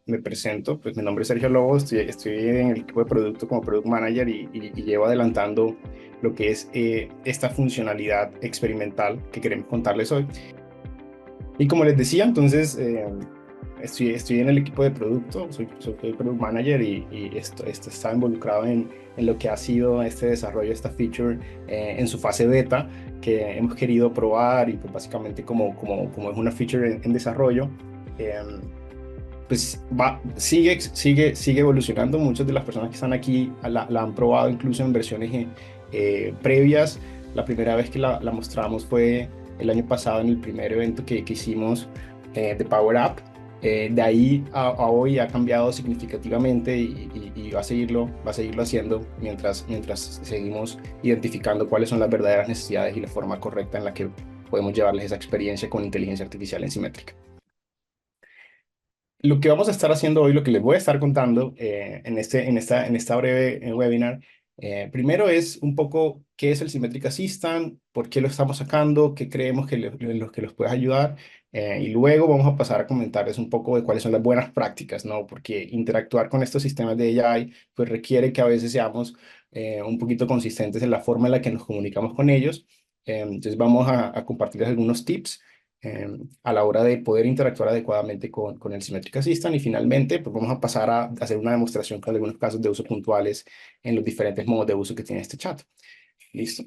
me presento, pues mi nombre es Sergio Lobo, estoy en el equipo de producto como Product Manager y llevo adelantando lo que es esta funcionalidad experimental que queremos contarles hoy. Y como les decía, entonces estoy en el equipo de producto, soy Product Manager y está involucrado en lo que ha sido este desarrollo, esta feature en su fase beta que hemos querido probar y pues básicamente como es una feature en desarrollo. em, pues sigue evolucionando. Muchas de las personas que están aquí la han probado incluso en versiones previas. La primera vez que la mostramos fue el año pasado en el primer evento que hicimos de Power Up. De ahí a hoy ha cambiado significativamente y va a seguirlo haciendo mientras seguimos identificando cuáles son las verdaderas necesidades y la forma correcta en la que podemos llevarles esa experiencia con inteligencia artificial en Symmetric. Lo que vamos a estar haciendo hoy, lo que les voy a estar contando en esta breve webinar, primero es un poco qué es el Symmetric Assistant, por qué lo estamos sacando, qué creemos que los puede ayudar, y luego vamos a pasar a comentarles un poco de cuáles son las buenas prácticas, ¿no? Porque interactuar con estos sistemas de AI pues requiere que a veces seamos un poquito consistentes en la forma en la que nos comunicamos con ellos. Entonces vamos a compartirles algunos tips a la hora de poder interactuar adecuadamente con el Symmetric Assistant. Y finalmente, pues vamos a pasar a hacer una demostración con algunos casos de uso puntuales en los diferentes modos de uso que tiene este chat. Listo.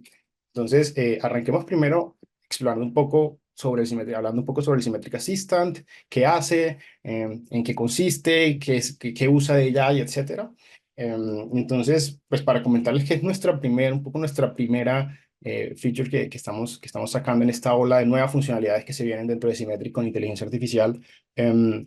Entonces, arranquemos primero explorando un poco hablando un poco sobre el Symmetric Assistant, qué hace, en qué consiste, qué usa de ella y etcétera. Entonces, pues para comentarles que es un poco nuestra primera feature que estamos sacando en esta ola de nuevas funcionalidades que se vienen dentro de Symmetric con inteligencia artificial. Em,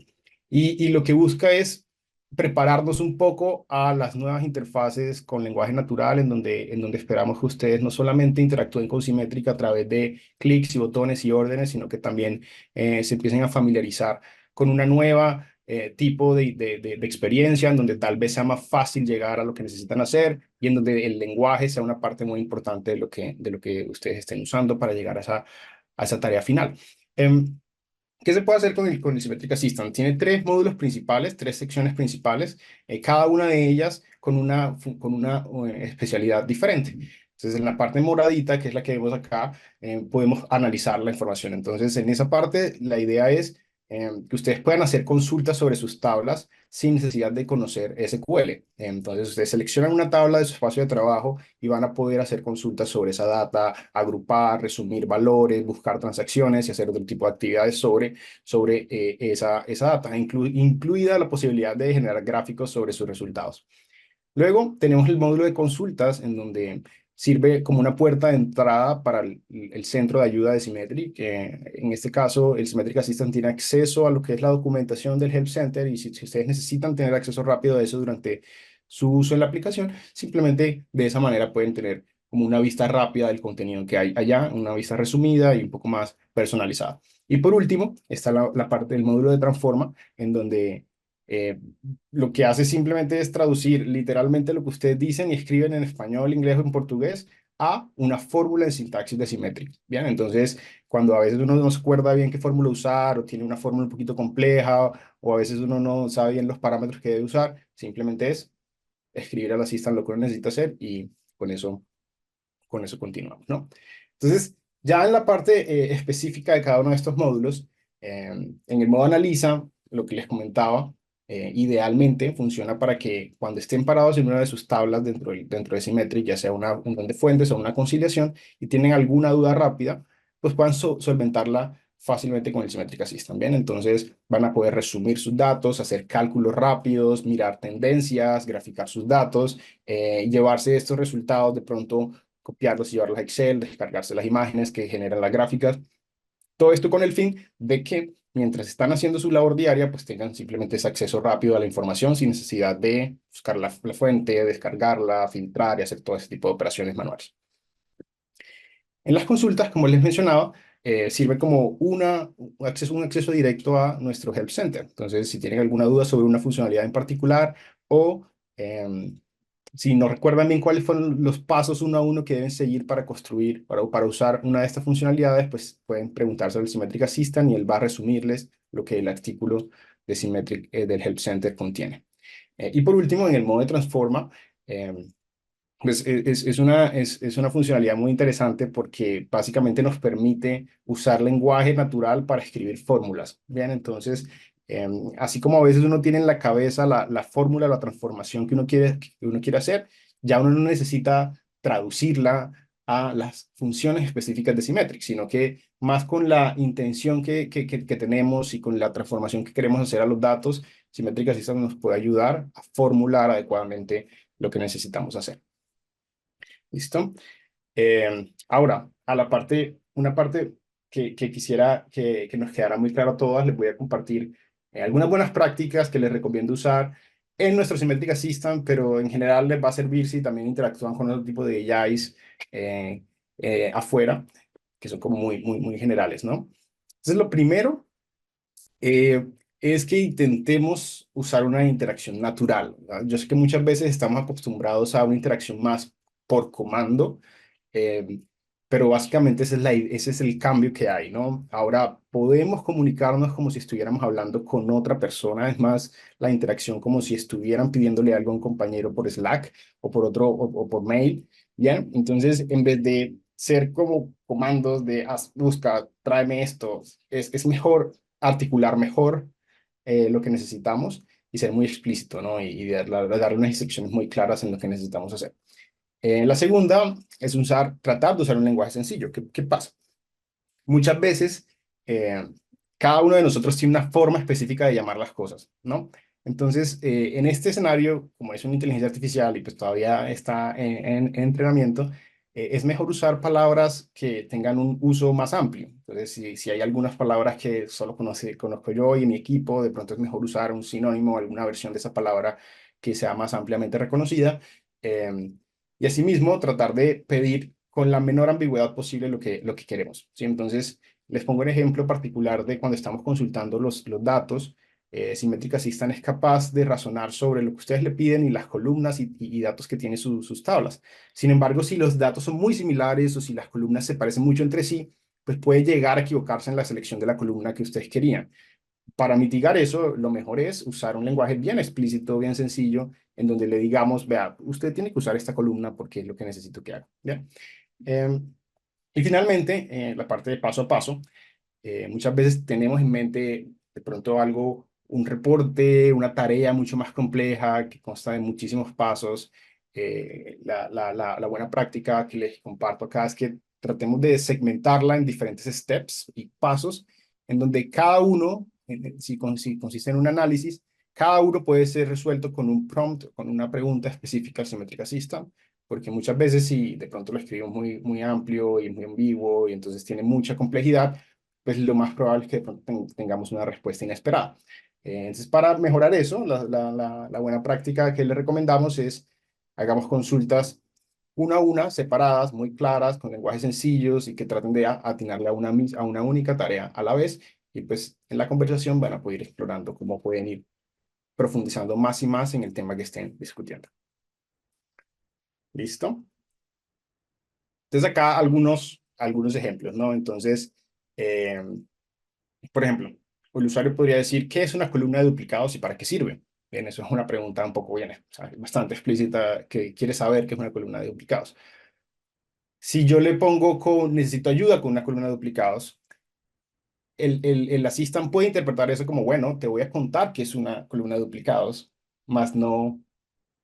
y lo que busca es prepararnos un poco a las nuevas interfaces con lenguaje natural, en donde esperamos que ustedes no solamente interactúen con Symmetric a través de clics y botones y órdenes, sino que también se empiecen a familiarizar con una nueva tipo de experiencia, en donde tal vez sea más fácil llegar a lo que necesitan hacer y en donde el lenguaje sea una parte muy importante de lo que ustedes estén usando para llegar a esa tarea final. ¿Qué se puede hacer con el Symmetric Assistant? Tiene tres módulos principales, tres secciones principales, cada una de ellas con una especialidad diferente. Entonces, en la parte moradita, que es la que vemos acá, podemos analizar la información. Entonces, en esa parte, la idea es que ustedes puedan hacer consultas sobre sus tablas sin necesidad de conocer SQL. Entonces, ustedes seleccionan una tabla de su espacio de trabajo y van a poder hacer consultas sobre esa data, agrupar, resumir valores, buscar transacciones y hacer otro tipo de actividades sobre esa data, incluida la posibilidad de generar gráficos sobre sus resultados. Luego tenemos el módulo de consultas, en donde sirve como una puerta de entrada para el centro de ayuda de Symmetric, que en este caso el Symmetric Assistant tiene acceso a lo que es la documentación del Help Center, y si ustedes necesitan tener acceso rápido a eso durante su uso en la aplicación, simplemente de esa manera pueden tener como una vista rápida del contenido que hay allá, una vista resumida y un poco más personalizada. Y por último, está la parte del módulo de Transforma, en donde eh, lo que hace simplemente es traducir literalmente lo que ustedes dicen y escriben en español, inglés o en portugués a una fórmula de sintaxis de Symmetric. Bien, entonces cuando a veces uno no se acuerda bien qué fórmula usar o tiene una fórmula un poquito compleja o a veces uno no sabe bien los parámetros que debe usar, simplemente es escribir al assistant lo que uno necesita hacer y con eso continuamos, ¿no? Entonces, ya en la parte específica de cada uno de estos módulos, en el modo analiza, lo que les comentaba, idealmente funciona para que cuando estén parados en una de sus tablas dentro de Symmetric, ya sea un montón de fuentes o una conciliación, y tienen alguna duda rápida, pues puedan solventarla fácilmente con el Symmetric Assistant. Bien, entonces van a poder resumir sus datos, hacer cálculos rápidos, mirar tendencias, graficar sus datos, llevarse estos resultados de pronto, copiarlos y llevarlos a Excel, descargarse las imágenes que generan las gráficas. Todo esto con el fin de que mientras están haciendo su labor diaria, pues tengan simplemente ese acceso rápido a la información sin necesidad de buscar la fuente, descargarla, filtrar y hacer todo ese tipo de operaciones manuales. En las consultas, como les mencionaba, sirve como un acceso directo a nuestro Help Center. Entonces, si tienen alguna duda sobre una funcionalidad en particular o si no recuerdan bien cuáles fueron los pasos uno a uno que deben seguir para construir, para usar una de estas funcionalidades, pues pueden preguntarse al Symmetric Assistant y él va a resumirles lo que el artículo de Symmetric del Help Center contiene. Y por último, en el modo de transforma, eh, pues es una funcionalidad muy interesante porque básicamente nos permite usar lenguaje natural para escribir fórmulas. Bien, entonces, así como a veces uno tiene en la cabeza la fórmula, la transformación que uno quiere hacer, ya uno no necesita traducirla a las funciones específicas de Symmetric, sino que más con la intención que tenemos y con la transformación que queremos hacer a los datos, Symmetric Assistant nos puede ayudar a formular adecuadamente lo que necesitamos hacer. ¿Listo? Ahora, una parte que quisiera que nos quedara muy claro a todas, les voy a compartir algunas buenas prácticas que les recomiendo usar en nuestro Symmetric Assistant, pero en general les va a servir si también interactúan con otro tipo de AIs afuera, que son como muy generales, ¿no? Entonces, lo primero eh, es que intentemos usar una interacción natural, ¿verdad? Yo sé que muchas veces estamos acostumbrados a una interacción más por comando, eh, pero básicamente ese es el cambio que hay, ¿no? Ahora podemos comunicarnos como si estuviéramos hablando con otra persona, es más, la interacción como si estuvieran pidiéndole algo a un compañero por Slack o por o por mail, ¿bien? Entonces, en vez de ser como comandos de busca, tráeme esto, es mejor articular mejor lo que necesitamos y ser muy explícito, ¿no? Y darle unas instrucciones muy claras en lo que necesitamos hacer. La segunda es tratar de usar un lenguaje sencillo. ¿Qué pasa? Muchas veces eh, cada uno de nosotros tiene una forma específica de llamar las cosas, ¿no? Entonces, en este escenario, como es una inteligencia artificial y pues todavía está en entrenamiento, es mejor usar palabras que tengan un uso más amplio. Entonces, si hay algunas palabras que solo conozco yo y mi equipo, de pronto es mejor usar un sinónimo, alguna versión de esa palabra que sea más ampliamente reconocida. Y asimismo, tratar de pedir con la menor ambigüedad posible lo que queremos, ¿sí? Entonces, les pongo un ejemplo particular de cuando estamos consultando los datos. Symmetric Assistant es capaz de razonar sobre lo que ustedes le piden y las columnas y datos que tiene sus tablas. Sin embargo, si los datos son muy similares o si las columnas se parecen mucho entre sí, pues puede llegar a equivocarse en la selección de la columna que ustedes querían. Para mitigar eso, lo mejor es usar un lenguaje bien explícito, bien sencillo, en donde le digamos, vea, usted tiene que usar esta columna porque es lo que necesito que haga. ¿Bien? Y finalmente, la parte de paso a paso. Muchas veces tenemos en mente de pronto un reporte, una tarea mucho más compleja que consta de muchísimos pasos. La buena práctica que les comparto acá es que tratemos de segmentarla en diferentes steps y pasos, en donde cada uno, si consiste en un análisis, cada uno puede ser resuelto con un prompt, con una pregunta específica al Symmetric Assistant, porque muchas veces si de pronto lo escribimos muy amplio y muy ambiguo y entonces tiene mucha complejidad, pues lo más probable es que de pronto tengamos una respuesta inesperada. Entonces, para mejorar eso, la buena práctica que le recomendamos es hagamos consultas una a una, separadas, muy claras, con lenguajes sencillos y que traten de atinarle a una única tarea a la vez. Y pues en la conversación van a poder ir explorando cómo pueden ir profundizando más y más en el tema que estén discutiendo. ¿Listo? Entonces acá algunos ejemplos, ¿no? Entonces, eh, por ejemplo, el usuario podría decir, ¿qué es una columna de duplicados y para qué sirve? Bien, eso es una pregunta un poco bien, o sea, bastante explícita que quiere saber qué es una columna de duplicados. Si yo le pongo necesito ayuda con una columna de duplicados, el Assistant puede interpretar eso como, bueno, te voy a contar qué es una columna de duplicados, más no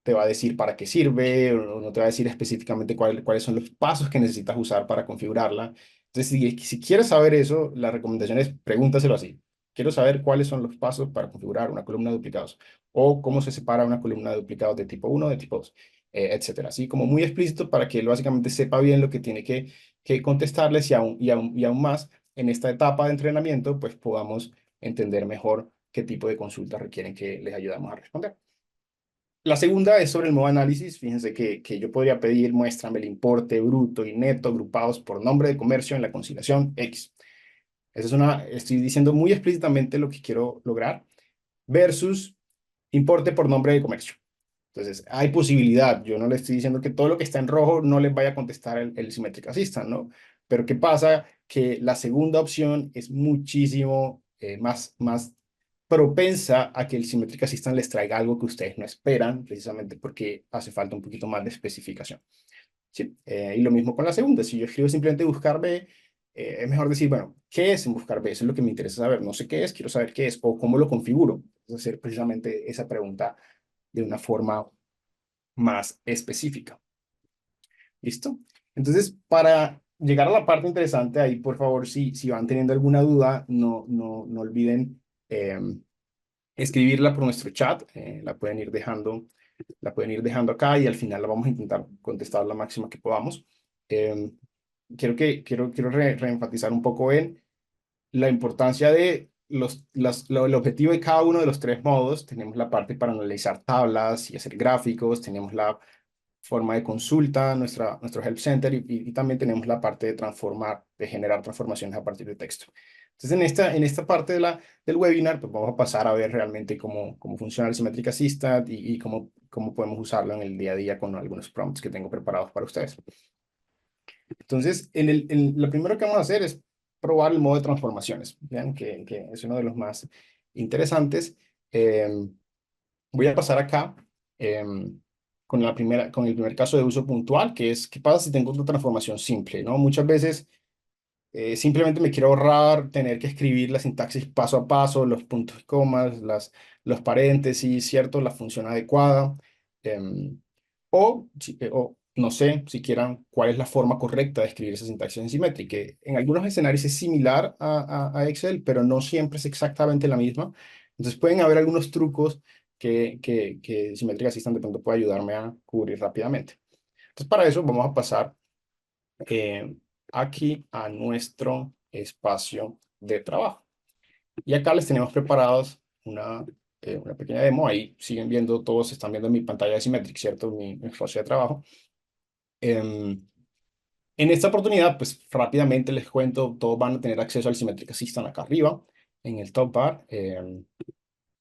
te va a decir para qué sirve o no te va a decir específicamente cuáles son los pasos que necesitas usar para configurarla. Entonces, si quieres saber eso, la recomendación es pregúntaselo así. Quiero saber cuáles son los pasos para configurar una columna de duplicados o cómo se separa una columna de duplicados de tipo uno de tipo 2, etcétera. Así como muy explícito para que él básicamente sepa bien lo que tiene que contestarles y aún más en esta etapa de entrenamiento, pues podamos entender mejor qué tipo de consultas requieren que les ayudamos a responder. La segunda es sobre el modo análisis. Fíjense que yo podría pedir muéstrame el importe bruto y neto agrupados por nombre de comercio en la conciliación X. Estoy diciendo muy explícitamente lo que quiero lograr versus importe por nombre de comercio. Entonces, hay posibilidad. Yo no le estoy diciendo que todo lo que está en rojo no les vaya a contestar el Symmetric Assistant, ¿no? Pero ¿qué pasa? Que la segunda opción es muchísimo más propensa a que el Symmetric Assistant les traiga algo que ustedes no esperan, precisamente porque hace falta un poquito más de especificación. ¿Sí? Y lo mismo con la segunda. Si yo escribo simplemente buscar B, es mejor decir, bueno, ¿qué es en buscar B? Eso es lo que me interesa saber. No sé qué es, quiero saber qué es o cómo lo configuro. Es hacer precisamente esa pregunta de una forma más específica. ¿Listo? Entonces, para llegar a la parte interesante, ahí por favor, si van teniendo alguna duda, no olviden escribirla por nuestro chat. La pueden ir dejando acá y al final la vamos a intentar contestar la máxima que podamos. Eh, quiero reenfatizar un poco en la importancia de el objetivo de cada uno de los tres modos. Tenemos la parte para analizar tablas y hacer gráficos, tenemos la forma de consulta, nuestro Help Center y también tenemos la parte de transformar, de generar transformaciones a partir de texto. Entonces, en esta parte del webinar, pues vamos a pasar a ver realmente cómo funciona el Symmetric Assistant y cómo podemos usarlo en el día a día con algunos prompts que tengo preparados para ustedes. Entonces, lo primero que vamos a hacer es probar el modo de transformaciones, ¿vean? Que es uno de los más interesantes. Voy a pasar acá con el primer caso de uso puntual, que es, ¿qué pasa si tengo una transformación simple? ¿No? Muchas veces simplemente me quiero ahorrar tener que escribir la sintaxis paso a paso, los puntos y comas, los paréntesis, ¿cierto? La función adecuada. em, o no sé siquiera cuál es la forma correcta de escribir esa sintaxis en Symmetric, que en algunos escenarios es similar a Excel, pero no siempre es exactamente la misma. Entonces pueden haber algunos trucos que Symmetric Assistant de pronto puede ayudarme a cubrir rápidamente. Entonces para eso vamos a pasar eh, aquí a nuestro espacio de trabajo. Y acá les tenemos preparados una pequeña demo. Ahí siguen viendo, todos están viendo mi pantalla de Symmetric, ¿cierto? Mi espacio de trabajo. Em, en esta oportunidad, pues rápidamente les cuento, todos van a tener acceso al Symmetric Assistant acá arriba, en el top bar.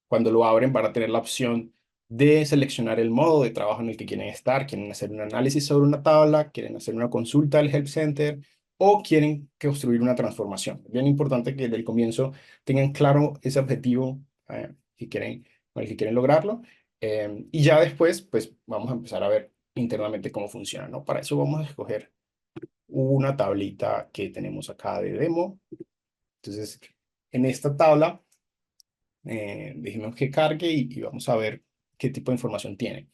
Cuando lo abren van a tener la opción de seleccionar el modo de trabajo en el que quieren estar. Quieren hacer un análisis sobre una tabla, quieren hacer una consulta al Help Center o quieren construir una transformación. Es bien importante que desde el comienzo tengan claro ese objetivo con el que quieren lograrlo. Y ya después, pues vamos a empezar a ver internamente cómo funciona, ¿no? Para eso vamos a escoger una tablita que tenemos acá de demo. Entonces, en esta tabla dejemos que cargue y vamos a ver qué tipo de información tiene.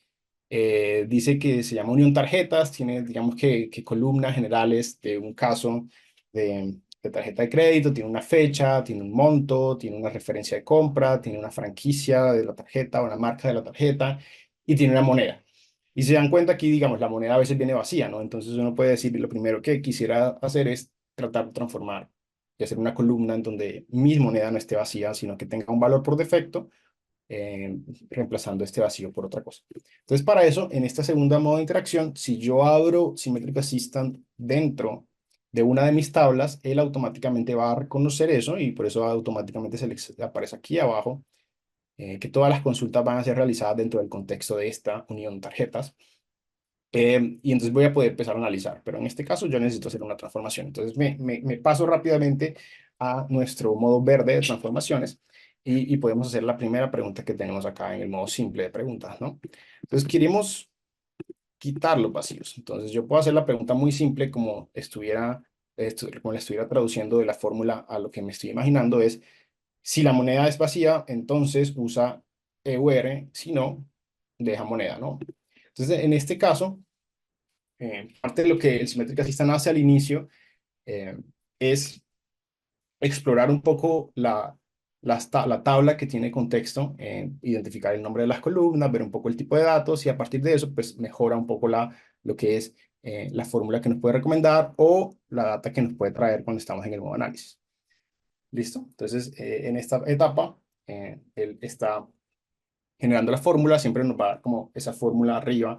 Dice que se llama unión tarjetas, tiene, digamos que columnas generales de un caso de tarjeta de crédito, tiene una fecha, tiene un monto, tiene una referencia de compra, tiene una franquicia de la tarjeta, una marca de la tarjeta y tiene una moneda. Y se dan cuenta aquí, digamos, la moneda a veces viene vacía, ¿no? Entonces uno puede decir, lo primero que quisiera hacer es tratar de transformar y hacer una columna en donde mi moneda no esté vacía, sino que tenga un valor por defecto, eh, reemplazando este vacío por otra cosa. Entonces, para eso, en esta segunda modo de interacción, si yo abro Symmetric Assistant dentro de una de mis tablas, él automáticamente va a reconocer eso y por eso automáticamente aparece aquí abajo que todas las consultas van a ser realizadas dentro del contexto de esta unión tarjetas. Y entonces voy a poder empezar a analizar, pero en este caso yo necesito hacer una transformación. Entonces me paso rápidamente a nuestro modo verde de transformaciones y podemos hacer la primera pregunta que tenemos acá en el modo simple de preguntas, ¿no? Entonces queremos quitar los vacíos. Entonces yo puedo hacer la pregunta muy simple como la estuviera traduciendo de la fórmula a lo que me estoy imaginando es, si la moneda es vacía, entonces usa EUR, si no, deja moneda, ¿no? Entonces en este caso parte de lo que el Symmetric Assistant hace al inicio eh, es explorar un poco la tabla que tiene contexto, identificar el nombre de las columnas, ver un poco el tipo de datos y a partir de eso, pues mejora un poco lo que es la fórmula que nos puede recomendar o la data que nos puede traer cuando estamos en el modo análisis. ¿Listo? Entonces, en esta etapa, él está generando la fórmula, siempre nos va a dar como esa fórmula arriba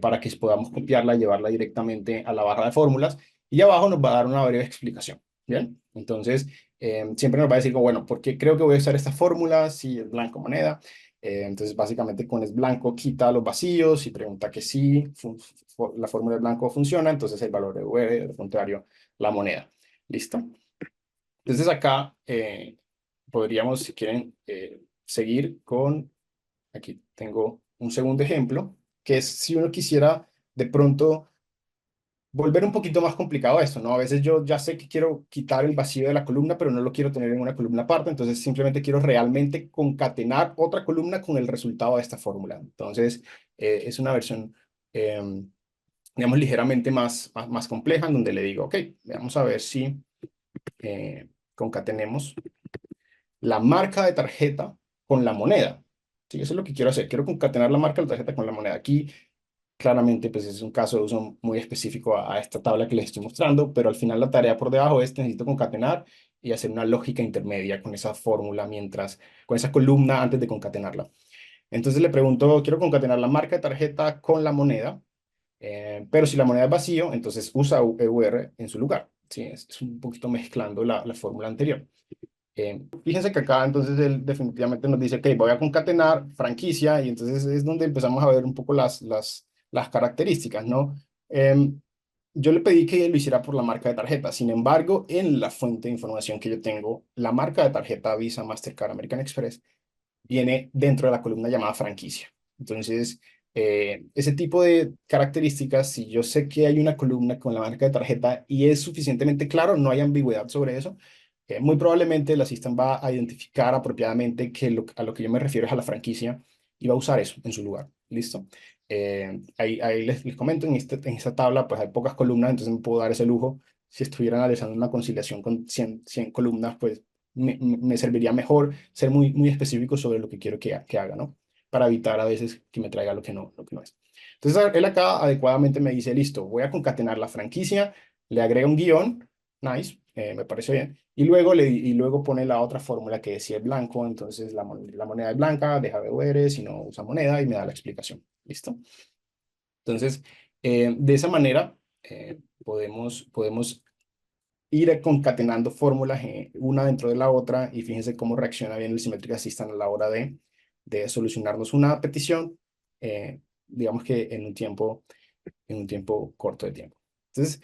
para que podamos copiarla y llevarla directamente a la barra de fórmulas. Y abajo nos va a dar una breve explicación. ¿Bien? Entonces, siempre nos va a decir, como, bueno, ¿por qué creo que voy a usar esta fórmula si es blanco moneda? Entonces, básicamente con es blanco quita los vacíos y pregunta que si la fórmula de blanco funciona, entonces el valor de V, al contrario, la moneda. ¿Listo? Entonces acá podríamos, si quieren, seguir con, aquí tengo un segundo ejemplo, que es si uno quisiera de pronto volver un poquito más complicado esto, ¿no? A veces yo ya sé que quiero quitar el vacío de la columna, pero no lo quiero tener en una columna aparte, entonces simplemente quiero realmente concatenar otra columna con el resultado de esta fórmula. Entonces, es una versión, digamos, ligeramente más compleja, en donde le digo, ok, vamos a ver si concatenemos la marca de tarjeta con la moneda. Sí, eso es lo que quiero hacer. Quiero concatenar la marca de la tarjeta con la moneda. Aquí claramente, pues es un caso de uso muy específico a esta tabla que les estoy mostrando, pero al final la tarea por debajo es necesito concatenar y hacer una lógica intermedia con esa fórmula con esa columna antes de concatenarla. Entonces le pregunto, quiero concatenar la marca de tarjeta con la moneda, pero si la moneda es vacío, entonces usa EUR en su lugar. Sí, es un poquito mezclando la fórmula anterior. Fíjense que acá entonces él definitivamente nos dice que voy a concatenar franquicia y entonces es donde empezamos a ver un poco las características, ¿no? Yo le pedí que lo hiciera por la marca de tarjeta, sin embargo, en la fuente de información que yo tengo, la marca de tarjeta Visa, Mastercard, American Express viene dentro de la columna llamada franquicia. Entonces, ese tipo de características, si yo sé que hay una columna con la marca de tarjeta y es suficientemente claro, no hay ambigüedad sobre eso, muy probablemente el Assistant va a identificar apropiadamente que a lo que yo me refiero es a la franquicia y va a usar eso en su lugar. ¿Listo? Ahí les comento, en esta tabla pues hay pocas columnas, entonces me puedo dar ese lujo. Si estuviera analizando una conciliación con 100 columnas, pues me serviría mejor ser muy específico sobre lo que quiero que haga, ¿no? Para evitar a veces que me traiga lo que no es. Entonces, él acá adecuadamente me dice, listo, voy a concatenar la franquicia, le agrega un guión, nice, me parece bien, y luego pone la otra fórmula que decía blanco, entonces la moneda es blanca, deja de ver si no usa moneda y me da la explicación, ¿listo? Entonces, de esa manera, podemos ir concatenando fórmulas una dentro de la otra y fíjense cómo reacciona bien el Symmetric Assistant a la hora de solucionarnos una petición, digamos que en un tiempo corto de tiempo. Entonces,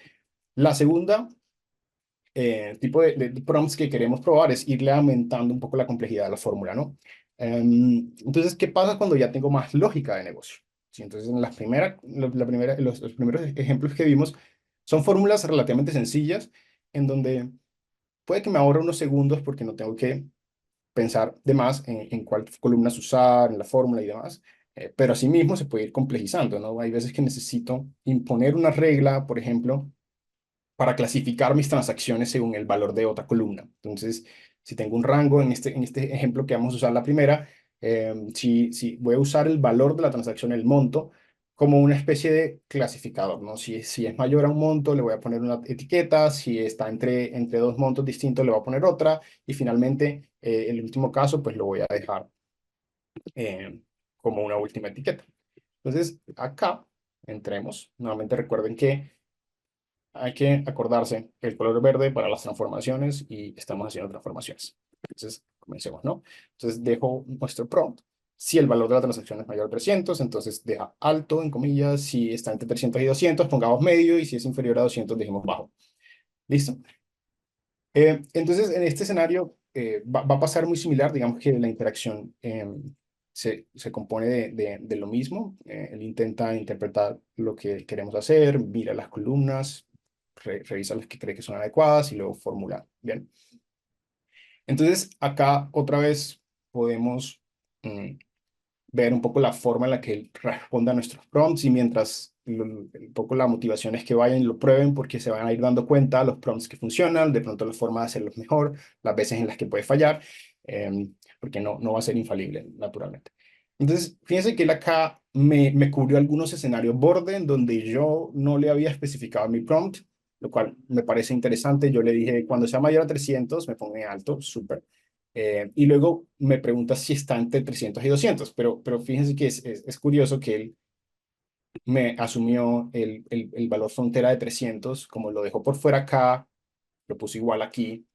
la segunda tipo de prompts que queremos probar es irle aumentando un poco la complejidad de la fórmula, ¿no? Entonces, ¿qué pasa cuando ya tengo más lógica de negocio? Sí, entonces, en los primeros ejemplos que vimos son fórmulas relativamente sencillas en donde puede que me ahorre unos segundos porque no tengo que pensar de más en cuál columnas usar, en la fórmula y demás. Pero asimismo se puede ir complejizando, ¿no? Hay veces que necesito imponer una regla, por ejemplo, para clasificar mis transacciones según el valor de otra columna. Entonces, si tengo un rango, en este ejemplo que vamos a usar la primera, si voy a usar el valor de la transacción, el monto, como una especie de clasificador, ¿no? Si es mayor a un monto, le voy a poner una etiqueta, si está entre dos montos distintos, le voy a poner otra, y finalmente, el último caso, pues lo voy a dejar eh, como una última etiqueta. Entonces, acá entremos. Nuevamente recuerden que hay que acordarse el color verde para las transformaciones y estamos haciendo transformaciones. Entonces, comencemos, ¿no? Entonces, dejo nuestro prompt. Si el valor de la transacción es mayor a 300, entonces deja alto, en comillas. Si está entre 300 y 200, pongamos medio. Y si es inferior a 200, dejemos bajo. ¿Listo? Entonces, en este escenario va a pasar muy similar. Digamos que la interacción se compone de lo mismo. Él intenta interpretar lo que queremos hacer, mira las columnas, revisa las que cree que son adecuadas y luego formula. Bien. Entonces, acá otra vez podemos mm, ver un poco la forma en la que él responde a nuestros prompts y mientras un poco la motivación es que vayan y lo prueben porque se van a ir dando cuenta los prompts que funcionan, de pronto la forma de hacerlos mejor, las veces en las que puede fallar, porque no va a ser infalible, naturalmente. Entonces, fíjense que él acá me cubrió algunos escenarios borde en donde yo no le había especificado mi prompt, lo cual me parece interesante. Yo le dije, cuando sea mayor a 300, me pongo en alto, súper. Y luego me pregunta si está entre 300 y 200, pero fíjense que es curioso que él me asumió el valor frontera de 300, como lo dejó por fuera acá, lo puso igual aquí,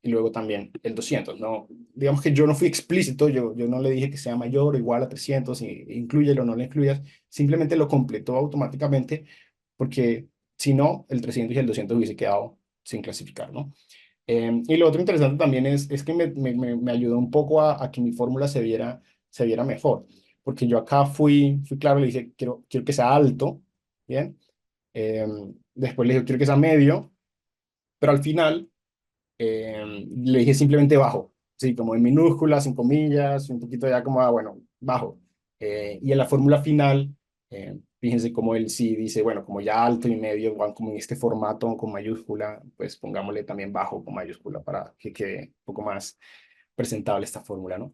y luego también el 200, ¿no? Digamos que yo no fui explícito, yo no le dije que sea mayor o igual a 300, y incluyelo o no lo incluyas, simplemente lo completó automáticamente, porque si no, el 300 y el 200 hubiese quedado sin clasificar, ¿no? Y lo otro interesante también es que me ayudó un poco a que mi fórmula se viera mejor, porque yo acá fui claro, le dije, quiero que sea alto, ¿bien? Después le dije, quiero que sea medio, pero al final le dije simplemente bajo, sí, como en minúsculas, sin comillas, un poquito ya como, bueno, bajo. Y en la fórmula final, fíjense cómo él sí dice, bueno, como ya alto y medio van como en este formato con mayúscula, pues pongámosle también bajo con mayúscula para que quede un poco más presentable esta fórmula, ¿no?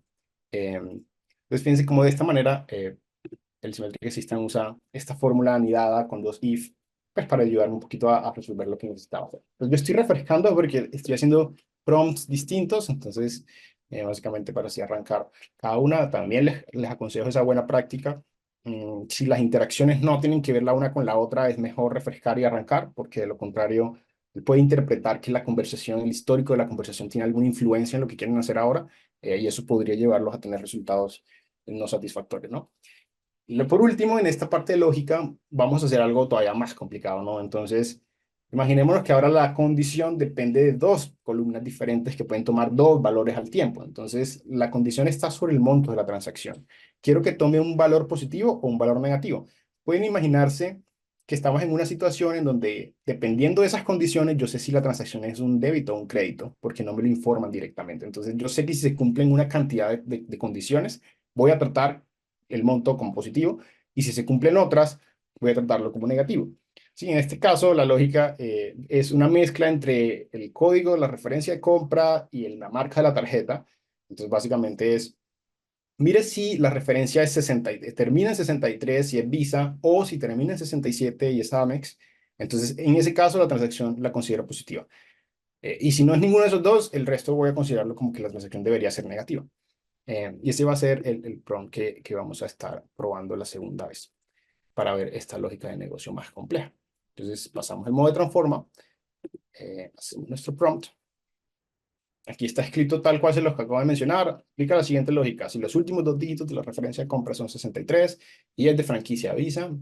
Entonces fíjense cómo de esta manera el Symmetric System usa esta fórmula anidada con dos if, pues para ayudarme un poquito a resolver lo que necesitaba hacer. Pues yo estoy refrescando porque estoy haciendo prompts distintos, entonces básicamente para así arrancar cada una, también les aconsejo esa buena práctica. Si las interacciones no tienen que ver la una con la otra, es mejor refrescar y arrancar, porque de lo contrario, él puede interpretar que la conversación, el histórico de la conversación tiene alguna influencia en lo que quieren hacer ahora, y eso podría llevarlos a tener resultados no satisfactorios, ¿no? Por último, en esta parte de lógica, vamos a hacer algo todavía más complicado, ¿no? Entonces, imaginémonos que ahora la condición depende de dos columnas diferentes que pueden tomar dos valores al tiempo. Entonces, la condición está sobre el monto de la transacción. Quiero que tome un valor positivo o un valor negativo. Pueden imaginarse que estamos en una situación en donde, dependiendo de esas condiciones, yo sé si la transacción es un débito o un crédito, porque no me lo informan directamente. Entonces, yo sé que si se cumplen una cantidad de condiciones, voy a tratar el monto como positivo, y si se cumplen otras, voy a tratarlo como negativo. Sí, en este caso, la lógica es una mezcla entre el código, la referencia de compra y la marca de la tarjeta. Entonces, básicamente es, mire si la referencia es 60, termina en 63 si es Visa, o si termina en 67 y es Amex. Entonces, en ese caso, la transacción la considero positiva. Y si no es ninguno de esos dos, el resto voy a considerarlo como que la transacción debería ser negativa. Y ese va a ser el prompt que vamos a estar probando la segunda vez para ver esta lógica de negocio más compleja. Entonces pasamos el modo de transforma, hacemos nuestro prompt. Aquí está escrito tal cual se los que acabo de mencionar. Aplica la siguiente lógica. Si los últimos dos dígitos de la referencia de compra son 63 y es de franquicia Visa,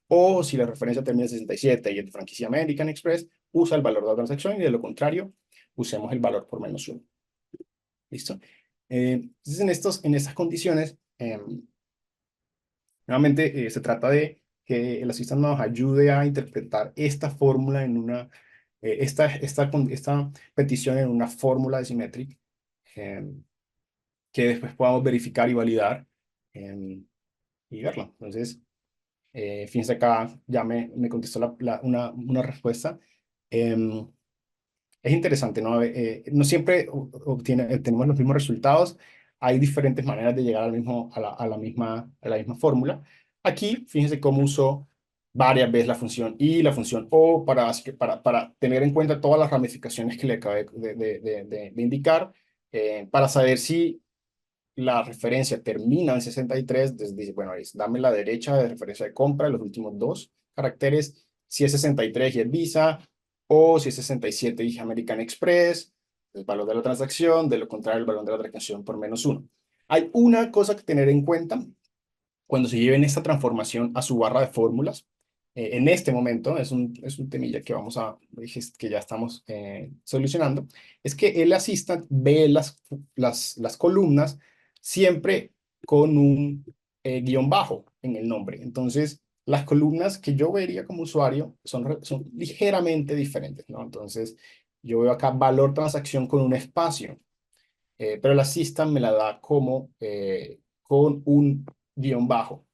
o si la referencia termina en 67 y es de franquicia American Express, usa el valor de la transacción, y de lo contrario, usemos el valor por menos uno. ¿Listo? Entonces, en estas condiciones, nuevamente, se trata de que el asistente nos ayude a interpretar esta fórmula en esta petición en una fórmula de Symmetric, que después podamos verificar y validar, y verlo. Entonces, fíjense acá, ya me contestó una respuesta. Em, es interesante, ¿no? No siempre tenemos los mismos resultados. Hay diferentes maneras de llegar a la misma fórmula. Aquí, fíjense cómo usó varias veces la función y la función o para tener en cuenta todas las ramificaciones que le acabé de indicar, para saber si la referencia termina en 63, entonces dice, bueno, dame la derecha de referencia de compra, los últimos dos caracteres, si es 63 y es Visa, o si es 67 y es American Express, el valor de la transacción, de lo contrario, el valor de la transacción por menos uno. Hay una cosa que tener en cuenta cuando se lleven esta transformación a su barra de fórmulas. En este momento, es un temilla que que ya estamos solucionando, es que el Assistant ve las columnas siempre con un guión bajo en el nombre. Entonces, las columnas que yo vería como usuario son ligeramente diferentes, ¿no? Entonces, yo veo acá valor transacción con un espacio, pero el Assistant me la da como con un guión bajo.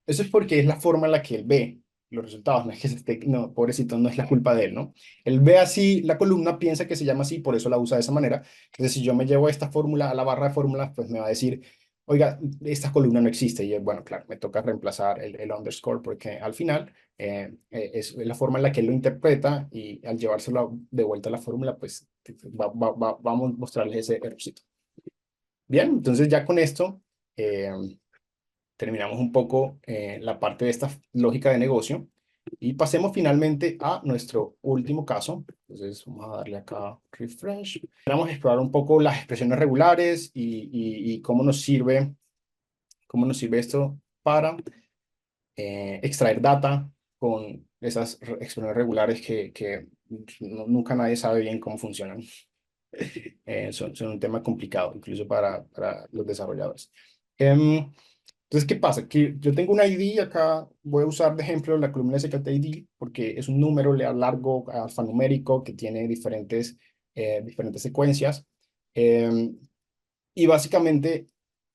Eso es porque es la forma en la que él ve los resultados, no es que no, pobrecito, no es la culpa de él, ¿no? Él ve así la columna, piensa que se llama así, por eso la usa de esa manera. Entonces, si yo me llevo esta fórmula a la barra de fórmulas, pues me va a decir, oiga, esta columna no existe. Y bueno, claro, me toca reemplazar el underscore, porque al final es la forma en la que él lo interpreta, y al llevárselo de vuelta a la fórmula, pues vamos a mostrarles ese errorcito. Bien, entonces ya con esto terminamos un poco la parte de esta lógica de negocio, y pasemos finalmente a nuestro último caso. Entonces vamos a darle acá refresh. Vamos a explorar un poco las expresiones regulares y cómo nos sirve esto para extraer data con esas expresiones regulares que nunca nadie sabe bien cómo funcionan. Son un tema complicado, incluso para los desarrolladores. Entonces, ¿qué pasa? Que yo tengo un ID acá, voy a usar de ejemplo la columna SKTID porque es un número largo, alfanumérico, que tiene diferentes secuencias. Em, y básicamente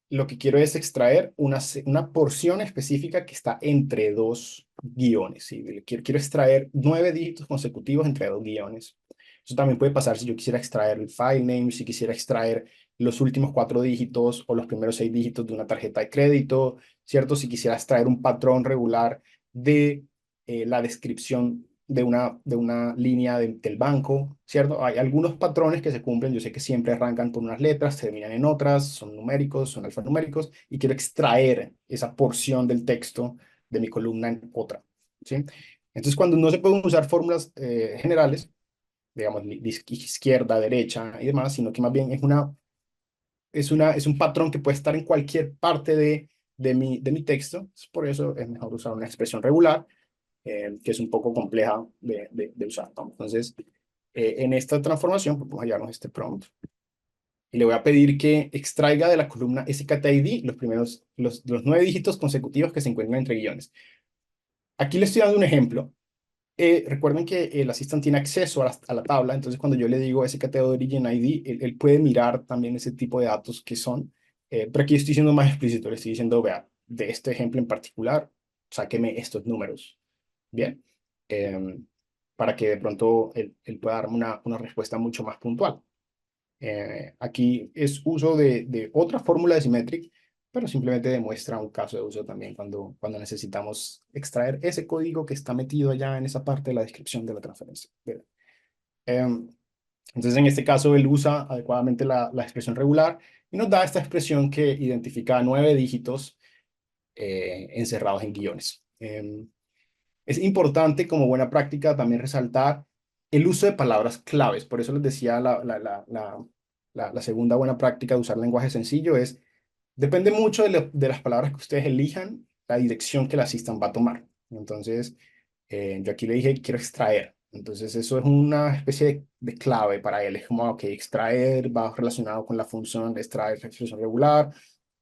lo que quiero es extraer una porción específica que está entre dos guiones. ¿Sí? Quiero extraer 9 dígitos consecutivos entre dos guiones. Eso también puede pasar si yo quisiera extraer el file name, si quisiera extraer los últimos 4 dígitos o los primeros 6 dígitos de una tarjeta de crédito, ¿cierto? Si quisiera extraer un patrón regular de la descripción de una línea del banco, ¿cierto? Hay algunos patrones que se cumplen, yo sé que siempre arrancan con unas letras, terminan en otras, son numéricos, son alfanuméricos, y quiero extraer esa porción del texto de mi columna en otra, ¿sí? Entonces, cuando no se pueden usar fórmulas generales, digamos, izquierda, derecha y demás, sino que más bien es un patrón que puede estar en cualquier parte de mi texto. Por eso es mejor usar una expresión regular, que es un poco compleja de usar, ¿no? Entonces, en esta transformación, pues, vamos a llevarnos este prompt y le voy a pedir que extraiga de la columna SKTID los 9 dígitos consecutivos que se encuentran entre guiones. Aquí le estoy dando un ejemplo. Recuerden que el Assistant tiene acceso a la tabla, entonces cuando yo le digo SKT Origin ID, él puede mirar también ese tipo de datos que son, pero aquí estoy siendo más explícito, le estoy diciendo, vea, de este ejemplo en particular, sáqueme estos números. Bien, em, para que de pronto él pueda darme una respuesta mucho más puntual. Aquí es uso de otra fórmula de Symmetric, pero simplemente demuestra un caso de uso también cuando necesitamos extraer ese código que está metido allá en esa parte de la descripción de la transferencia. Bien. Em, entonces, en este caso, él usa adecuadamente la expresión regular y nos da esta expresión que identifica 9 dígitos encerrados en guiones. Es importante como buena práctica también resaltar el uso de palabras claves. Por eso les decía la segunda buena práctica de usar lenguaje sencillo es, depende mucho de las palabras que ustedes elijan, la dirección que el Assistant va a tomar. Entonces, yo aquí le dije, quiero extraer. Entonces, eso es una especie de clave para él. Es como, ok, extraer va relacionado con la función de extraer expresión regular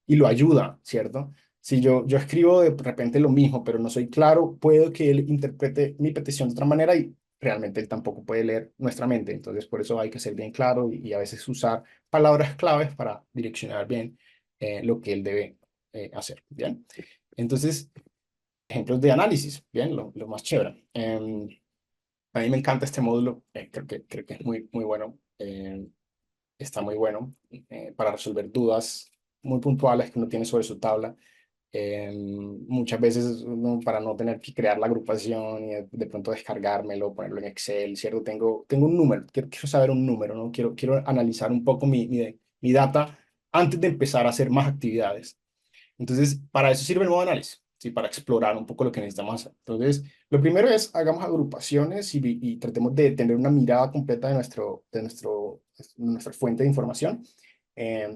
y lo ayuda, ¿cierto? Si yo escribo de repente lo mismo, pero no soy claro, puedo que él interprete mi petición de otra manera y realmente él tampoco puede leer nuestra mente. Entonces, por eso hay que ser bien claro y a veces usar palabras claves para direccionar bien lo que él debe hacer. Bien. Entonces, ejemplos de análisis. Bien, lo más chévere. A mí me encanta este módulo. Creo que es muy, muy bueno. Está muy bueno para resolver dudas muy puntuales que uno tiene sobre su tabla. Muchas veces para no tener que crear la agrupación y de pronto descargármelo, ponerlo en Excel, ¿cierto? Tengo un número, quiero saber un número, ¿no? Quiero analizar un poco mi data antes de empezar a hacer más actividades. Entonces, para eso sirve el modo análisis, ¿sí? Para explorar un poco lo que necesitamos hacer. Entonces, lo primero es hagamos agrupaciones y tratemos de tener una mirada completa de nuestra fuente de información.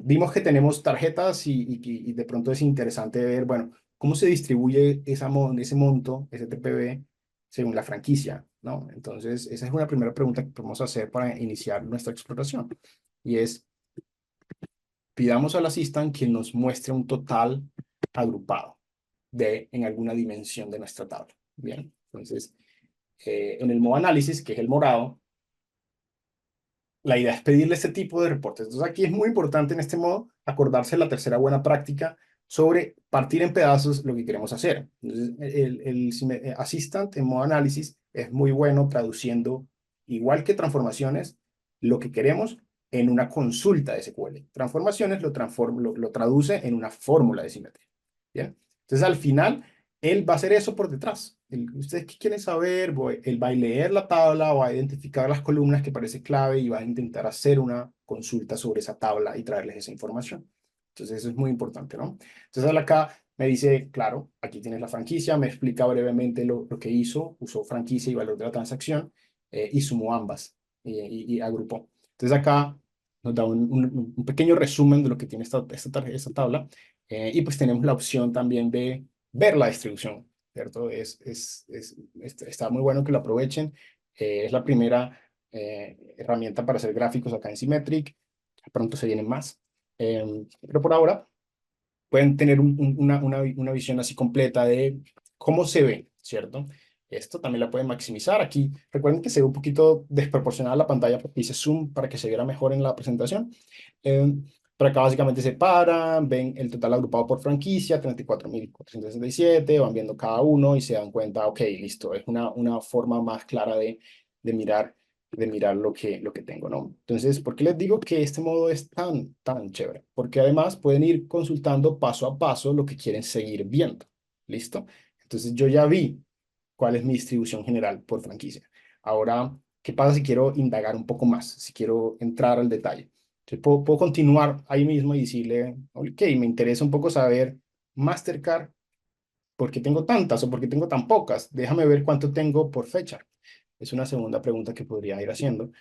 Vimos que tenemos tarjetas y de pronto es interesante ver, bueno, cómo se distribuye ese monto, ese TPV, según la franquicia, ¿no? Entonces, esa es una primera pregunta que podemos hacer para iniciar nuestra exploración. Y es, pidamos al Assistant que nos muestre un total agrupado en alguna dimensión de nuestra tabla. Bien, entonces, en el modo análisis, que es el morado, la idea es pedirle este tipo de reportes. Entonces, aquí es muy importante en este modo acordarse de la tercera buena práctica sobre partir en pedazos lo que queremos hacer. Entonces, el Assistant en modo análisis es muy bueno traduciendo, igual que transformaciones, lo que queremos en una consulta de SQL. Transformaciones lo traduce en una fórmula de simetría. ¿Bien? Entonces, al final, él va a hacer eso por detrás. ¿Ustedes qué quieren saber? Él va a leer la tabla, va a identificar las columnas que parece clave y va a intentar hacer una consulta sobre esa tabla y traerles esa información. Entonces, eso es muy importante, ¿no? Entonces, acá me dice, claro, aquí tienes la franquicia, me explica brevemente lo que hizo, usó franquicia y valor de la transacción y sumó ambas y agrupó. Entonces, acá nos da un pequeño resumen de lo que tiene esta tabla y pues tenemos la opción también de ver la distribución, ¿cierto? Está muy bueno que lo aprovechen. Es la primera herramienta para hacer gráficos acá en Symmetric. Pronto se vienen más. Pero por ahora pueden tener una visión así completa de cómo se ve, ¿cierto? Esto también la pueden maximizar. Aquí recuerden que se ve un poquito desproporcionada la pantalla porque hice zoom para que se viera mejor en la presentación. Eh, pero acá básicamente se paran, ven el total agrupado por franquicia, 34.467, van viendo cada uno y se dan cuenta, ok, listo, es una forma más clara de mirar, de mirar lo que tengo, ¿no? Entonces, ¿por qué les digo que este modo es tan chévere? Porque además pueden ir consultando paso a paso lo que quieren seguir viendo, ¿listo? Entonces, yo ya vi cuál es mi distribución general por franquicia. Ahora, ¿qué pasa si quiero indagar un poco más? Si quiero entrar al detalle. Entonces, puedo continuar ahí mismo y decirle, ok, me interesa un poco saber Mastercard, ¿por qué tengo tantas o por qué tengo tan pocas? Déjame ver cuánto tengo por fecha. Es una segunda pregunta que podría ir haciendo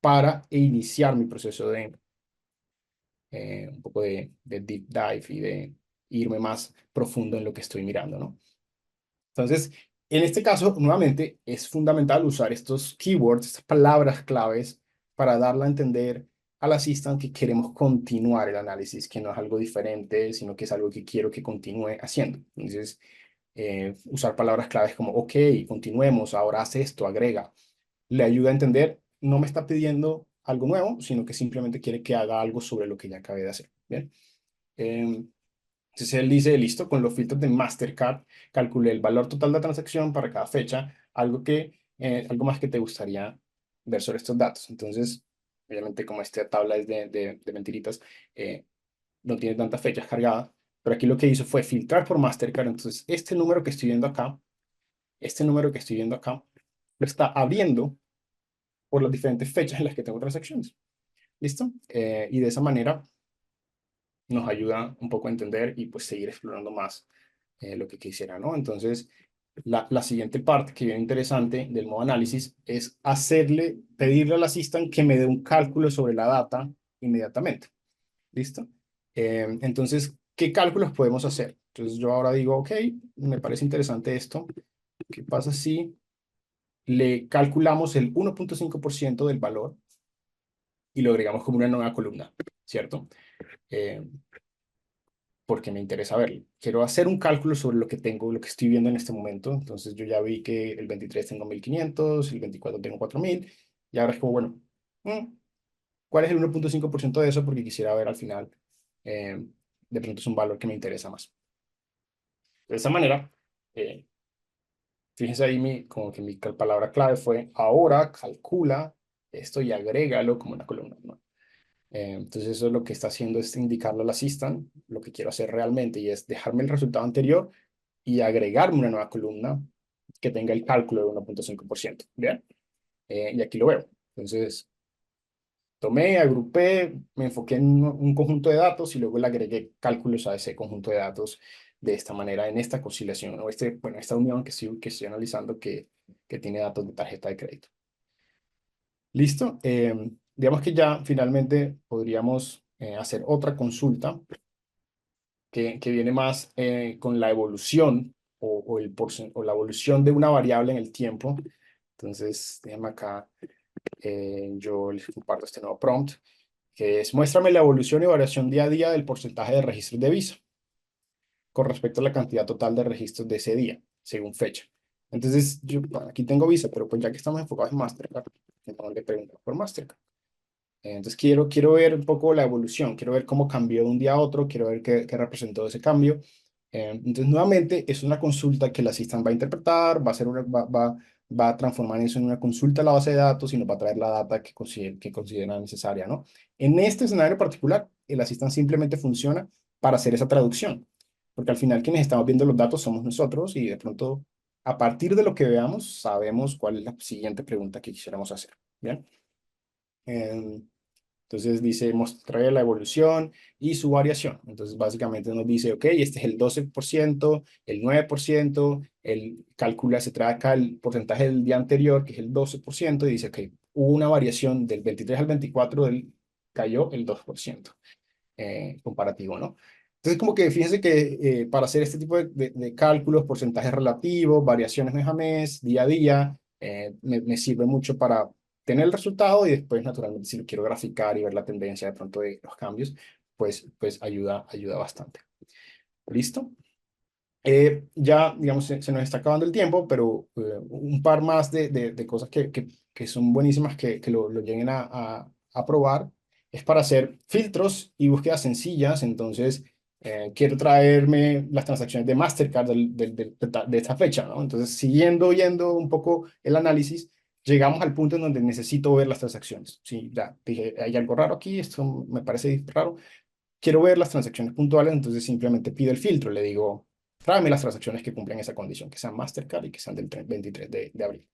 para iniciar mi proceso de un poco de deep dive y de irme más profundo en lo que estoy mirando, ¿no? Entonces, en este caso, nuevamente, es fundamental usar estos keywords, estas palabras claves, para darle a entender al assistant que queremos continuar el análisis, que no es algo diferente, sino que es algo que quiero que continúe haciendo. Entonces, usar palabras claves como, ok, continuemos, ahora haz esto, agrega, le ayuda a entender, no me está pidiendo algo nuevo, sino que simplemente quiere que haga algo sobre lo que ya acabé de hacer. ¿Bien? Em, entonces él dice, listo, con los filtros de Mastercard, calculé el valor total de la transacción para cada fecha, algo más que te gustaría ver sobre estos datos. Entonces, obviamente como esta tabla es de mentiritas, eh, no tiene tantas fechas cargadas, pero aquí lo que hizo fue filtrar por Mastercard. Entonces, este número que estoy viendo acá, este número que estoy viendo acá, lo está abriendo por las diferentes fechas en las que tengo transacciones. ¿Listo? Y de esa manera nos ayuda un poco a entender y pues seguir explorando más lo que quisiera, ¿no? Entonces, la siguiente parte que viene interesante del modo análisis es pedirle al assistant que me dé un cálculo sobre la data inmediatamente. ¿Listo? Entonces, ¿qué cálculos podemos hacer? Entonces, yo ahora digo, ok, me parece interesante esto. ¿Qué pasa si le calculamos el 1.5% del valor y lo agregamos como una nueva columna, ¿cierto? Eh, porque me interesa verlo. Quiero hacer un cálculo sobre lo que tengo, lo que estoy viendo en este momento. Entonces yo ya vi que el 23 tengo 1.500, el 24 tengo 4.000, y ahora es como, bueno, mm, ¿cuál es el 1.5% de eso? Porque quisiera ver al final, eh, de pronto es un valor que me interesa más. De esa manera, eh, fíjense ahí, como que mi palabra clave fue, ahora calcula esto y agrégalo como una columna, ¿no? Entonces eso es lo que está haciendo, es indicarle al assistant lo que quiero hacer realmente, y es dejarme el resultado anterior y agregarme una nueva columna que tenga el cálculo de 1.5%. ¿Bien? Y aquí lo veo. Entonces, tomé, agrupé, me enfoqué en un conjunto de datos y luego le agregué cálculos a ese conjunto de datos de esta manera, en esta conciliación, o bueno, esta unión que estoy analizando que tiene datos de tarjeta de crédito. ¿Listo? Digamos que ya finalmente podríamos hacer otra consulta que viene más con la evolución o la evolución de una variable en el tiempo. Entonces, déjame acá, yo les comparto este nuevo prompt, que es muéstrame la evolución y variación día a día del porcentaje de registros de Visa con respecto a la cantidad total de registros de ese día, según fecha. Entonces, yo bueno, aquí tengo Visa, pero pues ya que estamos enfocados en Mastercard, entonces le pregunto por Mastercard. Entonces quiero ver un poco la evolución, quiero ver cómo cambió de un día a otro, quiero ver qué representó ese cambio. Entonces, nuevamente, es una consulta que el assistant va a interpretar, va a transformar eso en una consulta a la base de datos y nos va a traer la data que considera necesaria, ¿no? En este escenario particular, el assistant simplemente funciona para hacer esa traducción, porque al final quienes estamos viendo los datos somos nosotros y de pronto, a partir de lo que veamos, sabemos cuál es la siguiente pregunta que quisiéramos hacer, ¿bien? Em, entonces dice, mostraré la evolución y su variación. Entonces básicamente nos dice, ok, este es el 12%, el 9%, calcula, se trae acá el porcentaje del día anterior, que es el 12%, y dice, ok, hubo una variación del 23 al 24, cayó el 2%, comparativo, ¿no? Entonces como que fíjense que para hacer este tipo de cálculos, porcentajes relativos, variaciones mes a mes, día a día, me sirve mucho tener el resultado y después, naturalmente, si lo quiero graficar y ver la tendencia de pronto de los cambios, pues ayuda bastante. ¿Listo? Ya, digamos, se nos está acabando el tiempo, pero un par más de cosas que son buenísimas que lo lleguen a probar es para hacer filtros y búsquedas sencillas. Entonces, quiero traerme las transacciones de Mastercard de esta fecha, ¿no? Entonces, viendo un poco el análisis, llegamos al punto en donde necesito ver las transacciones. Sí, ya dije, hay algo raro aquí, esto me parece raro, quiero ver las transacciones puntuales, entonces simplemente pido el filtro, le digo, tráeme las transacciones que cumplen esa condición, que sean Mastercard y que sean del 23 de abril.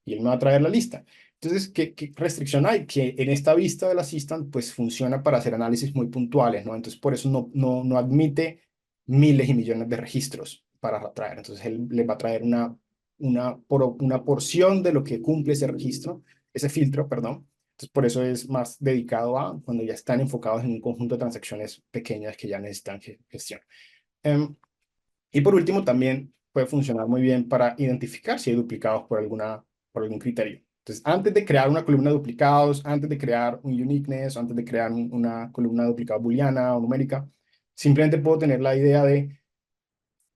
Y él me va a traer la lista. Entonces, ¿qué restricción hay? Que en esta vista del Assistant, pues funciona para hacer análisis muy puntuales, ¿no? Entonces, por eso no admite miles y millones de registros para traer. Entonces, él le va a traer una porción de lo que cumple ese registro, ese filtro, perdón. Entonces, por eso es más dedicado a cuando ya están enfocados en un conjunto de transacciones pequeñas que ya necesitan gestión. Y por último, también puede funcionar muy bien para identificar si hay duplicados por algún criterio. Entonces, antes de crear una columna de duplicados, antes de crear un uniqueness, antes de crear una columna de duplicados booleana o numérica, simplemente puedo tener la idea de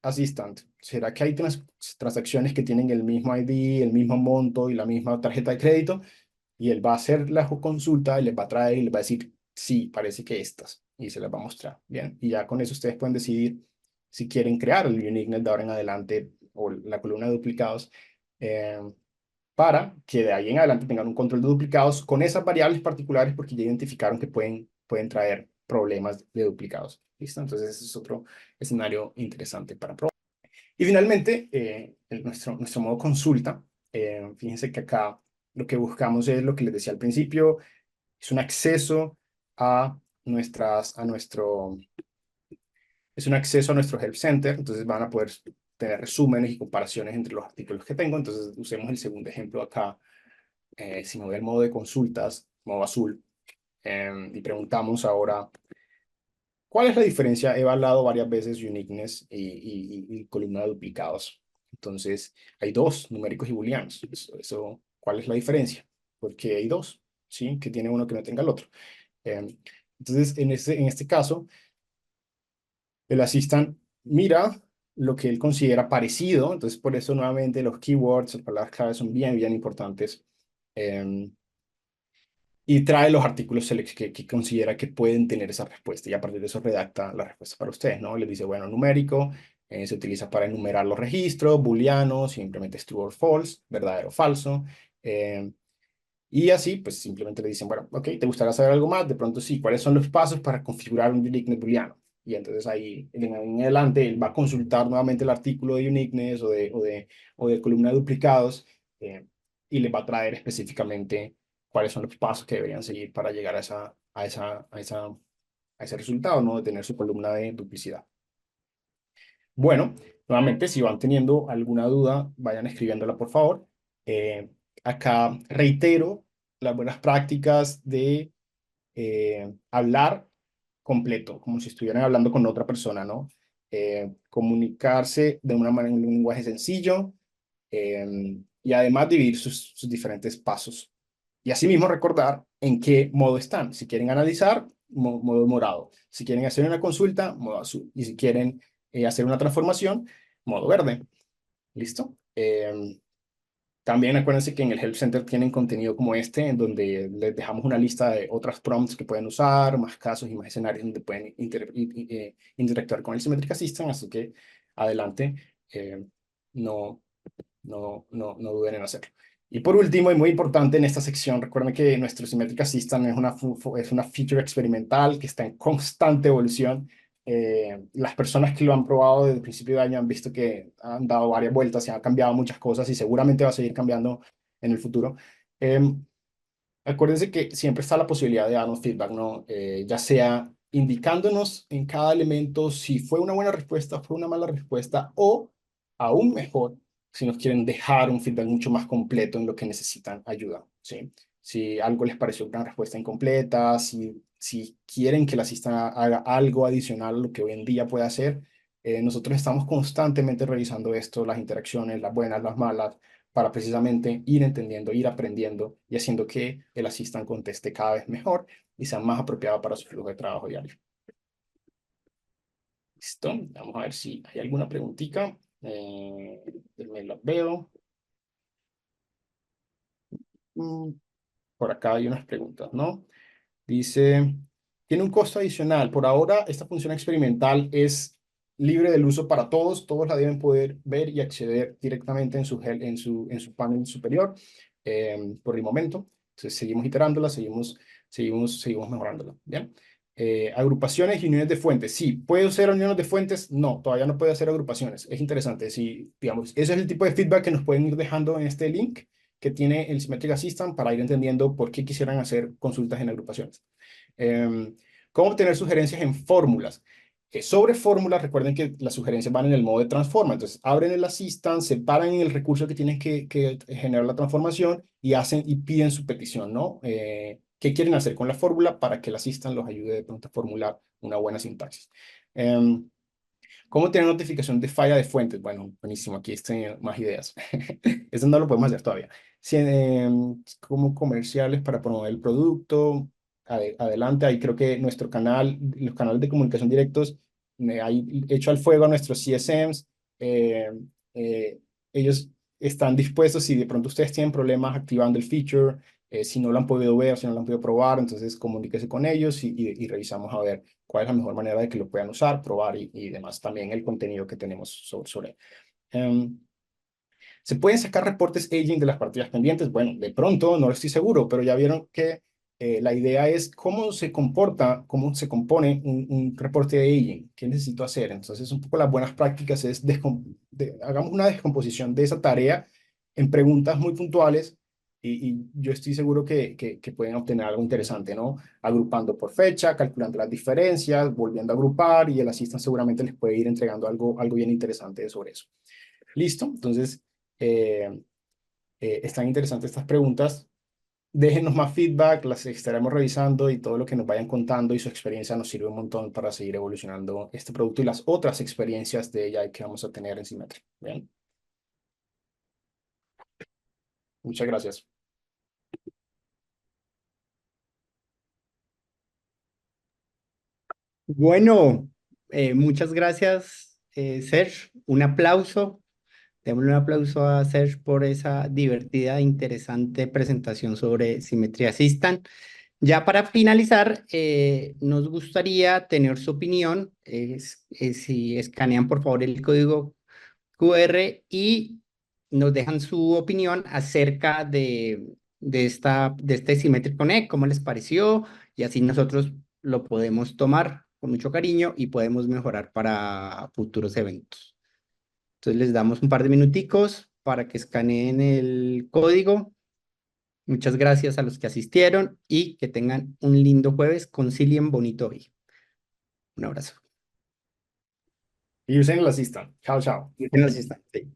Assistant. ¿Será que hay transacciones que tienen el mismo ID, el mismo monto y la misma tarjeta de crédito? Y él va a hacer la consulta y les va a traer y les va a decir, sí, parece que estas, y se las va a mostrar, ¿bien? Y ya con eso ustedes pueden decidir si quieren crear el uniqueness de ahora en adelante o la columna de duplicados, eh, para que de ahí en adelante tengan un control de duplicados con esas variables particulares porque ya identificaron que pueden traer problemas de duplicados. ¿Listo? Entonces ese es otro escenario interesante para probar. Y finalmente, nuestro modo consulta. Fíjense que acá lo que buscamos es lo que les decía al principio, es un acceso a es un acceso a nuestro Help Center, entonces van a poder tener resúmenes y comparaciones entre los artículos que tengo. Entonces usemos el segundo ejemplo acá. Si me voy al modo de consultas, modo azul, y preguntamos ahora, ¿cuál es la diferencia? He evaluado varias veces uniqueness y columna de duplicados. Entonces, hay dos, numéricos y booleanos. ¿Cuál es la diferencia? Porque hay dos, ¿sí? Que tiene uno que no tenga el otro. Eh, entonces, en este caso, el assistant mira lo que él considera parecido. Entonces, por eso nuevamente los keywords, las palabras clave son bien importantes. Eh, y trae los artículos que considera que pueden tener esa respuesta y a partir de eso redacta la respuesta para ustedes, ¿no? Les dice, bueno, numérico, se utiliza para enumerar los registros, booleano, simplemente es true or false, verdadero o falso, y así, pues simplemente le dicen, bueno, ok, ¿te gustaría saber algo más? De pronto sí, ¿cuáles son los pasos para configurar un uniqueness booleano? Y entonces ahí en adelante él va a consultar nuevamente el artículo de uniqueness o de columna de duplicados, y le va a traer específicamente cuáles son los pasos que deberían seguir para llegar a ese resultado, ¿no? De tener su columna de duplicidad. Bueno, nuevamente, si van teniendo alguna duda, vayan escribiéndola, por favor. Eh, Acá reitero las buenas prácticas de hablar completo, como si estuvieran hablando con otra persona, ¿no? Comunicarse de una manera, en un lenguaje sencillo, y además dividir sus diferentes pasos. Y asimismo recordar en qué modo están. Si quieren analizar, modo morado. Si quieren hacer una consulta, modo azul. Y si quieren hacer una transformación, modo verde. ¿Listo? También acuérdense que en el Help Center tienen contenido como este, en donde les dejamos una lista de otras prompts que pueden usar, más casos y más escenarios donde pueden interactuar con el Symmetric Assistant. Así que adelante, no, no duden en hacerlo. Y por último, y muy importante en esta sección, recuerden que nuestro Symmetric Assistant es una feature experimental que está en constante evolución. Las personas que lo han probado desde el principio de año han visto que han dado varias vueltas, se han cambiado muchas cosas y seguramente va a seguir cambiando en el futuro. Acuérdense que siempre está la posibilidad de darnos feedback, ¿no? Ya sea indicándonos en cada elemento si fue una buena respuesta, fue una mala respuesta, o aún mejor, si nos quieren dejar un feedback mucho más completo en lo que necesitan ayuda, ¿sí? Si algo les pareció una respuesta incompleta, si quieren que la asistente haga algo adicional a lo que hoy en día puede hacer, nosotros estamos constantemente revisando esto, las interacciones, las buenas, las malas, para precisamente ir entendiendo, ir aprendiendo y haciendo que el Assistant conteste cada vez mejor y sea más apropiado para su flujo de trabajo diario. Listo, vamos a ver si hay alguna preguntita. Me la veo. Mm, Por acá hay unas preguntas, ¿no? Dice, tiene un costo adicional. Por ahora, esta función experimental es libre del uso para todos. Todos la deben poder ver y acceder directamente en su panel superior por el momento. Entonces, seguimos iterándola, seguimos mejorándola. ¿Bien? Agrupaciones y uniones de fuentes. Sí, ¿puedo hacer uniones de fuentes? No, todavía no puedo hacer agrupaciones. Es interesante. Sí, digamos, ese es el tipo de feedback que nos pueden ir dejando en este link que tiene el Symmetric Assistant para ir entendiendo por qué quisieran hacer consultas en agrupaciones. Eh, ¿Cómo obtener sugerencias en fórmulas? Sobre fórmulas, recuerden que las sugerencias van en el modo de transforma. Entonces, abren el Assistant, separan el recurso que tienen que generar la transformación y hacen y piden su petición, ¿no? ¿Qué quieren hacer con la fórmula para que el Assistant los ayude de pronto a formular una buena sintaxis? ¿Cómo tener notificación de falla de fuentes? Bueno, buenísimo, aquí están más ideas. Eso no lo podemos hacer todavía. Si, como comerciales para promover el producto, adelante, ahí creo que nuestro canal, los canales de comunicación directos, ahí hecho al fuego a nuestros CSMs, eh, eh, ellos están dispuestos, si de pronto ustedes tienen problemas activando el feature, si no lo han podido ver, si no lo han podido probar, entonces comuníquese con ellos y revisamos a ver cuál es la mejor manera de que lo puedan usar, probar y demás. También el contenido que tenemos sobre. Em, ¿Se pueden sacar reportes aging de las partidas pendientes? Bueno, de pronto, no lo estoy seguro, pero ya vieron que la idea es cómo se comporta, cómo se compone un reporte de aging, qué necesito hacer. Entonces, un poco las buenas prácticas es hagamos una descomposición de esa tarea en preguntas muy puntuales y yo estoy seguro que pueden obtener algo interesante, ¿no? Agrupando por fecha, calculando las diferencias, volviendo a agrupar y el asistente seguramente les puede ir entregando algo bien interesante sobre eso. Listo, entonces eh, están interesantes estas preguntas. Déjenos más feedback, las estaremos revisando y todo lo que nos vayan contando y su experiencia nos sirve un montón para seguir evolucionando este producto y las otras experiencias de ella que vamos a tener en Symmetric. Bien, muchas gracias. Bueno, muchas gracias, Serge. Un aplauso. Démosle un aplauso a Serge por esa divertida e interesante presentación sobre Simetría Assistant. Ya para finalizar, nos gustaría tener su opinión. Si escanean por favor el código QR y nos dejan su opinión acerca de este Symmetric Connect, cómo les pareció, y así nosotros lo podemos tomar con mucho cariño y podemos mejorar para futuros eventos. Entonces les damos un par de minuticos para que escaneen el código. Muchas gracias a los que asistieron y que tengan un lindo jueves. Concilien bonito hoy. Un abrazo. Y usen el Assistant. Chao, chao. Y que nos asistan. Sí.